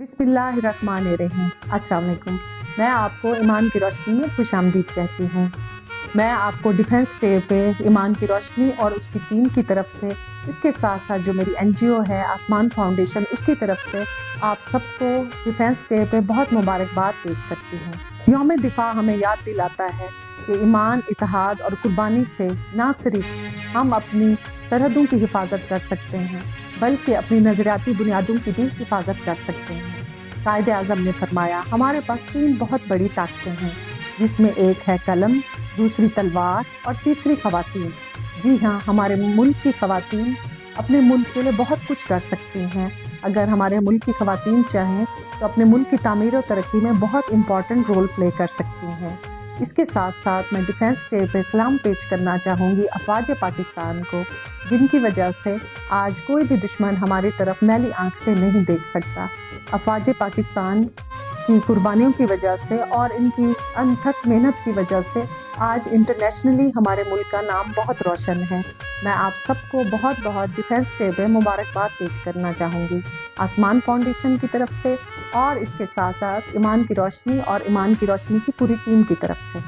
बिस्मिल्लाहिर्रहमानिर्रहीम। अस्सलाम वालेकुम। मैं आपको ईमान की रोशनी में खुश आमदीद कहती हूँ। मैं आपको डिफेंस डे पे ईमान की रोशनी और उसकी टीम की तरफ से, इसके साथ साथ जो मेरी NGO है आसमान फाउंडेशन, उसकी तरफ से आप सबको डिफेंस डे पे बहुत मुबारकबाद पेश करती हूँ। यौम दिफा हमें याद दिलाता है कि ईमान, इत्तेहाद और कुर्बानी से ना सिर्फ हम अपनी सरहदों की हिफाजत कर सकते हैं बल्कि अपनी नज़रियाती बुनियादों की भी हिफाजत कर सकते हैं। कायदे आज़म ने फरमाया, हमारे पास 3 बहुत बड़ी ताकतें हैं, जिसमें एक है कलम, दूसरी तलवार और तीसरी ख़वातीन। जी हाँ, हमारे मुल्क की ख़वातीन अपने मुल्क के लिए बहुत कुछ कर सकती हैं। अगर हमारे मुल्क की ख़वातीन चाहें तो अपने मुल्क की तामीर और तरक्की में बहुत इम्पॉर्टेंट रोल प्ले कर सकती हैं। इसके साथ साथ मैं डिफेंस डे पे सलाम पेश करना चाहूँगी अफवाज पाकिस्तान को, जिनकी वजह से आज कोई भी दुश्मन हमारी तरफ मैली आंख से नहीं देख सकता। अफवाज पाकिस्तान की कुर्बानियों की वजह से और इनकी अनथक मेहनत की वजह से आज इंटरनेशनली हमारे मुल्क का नाम बहुत रोशन है। मैं आप सबको बहुत बहुत डिफेंस डे पे मुबारकबाद पेश करना चाहूँगी आसमान फाउंडेशन की तरफ से और इसके साथ साथ ईमान की रोशनी और ईमान की रोशनी की पूरी टीम की तरफ से।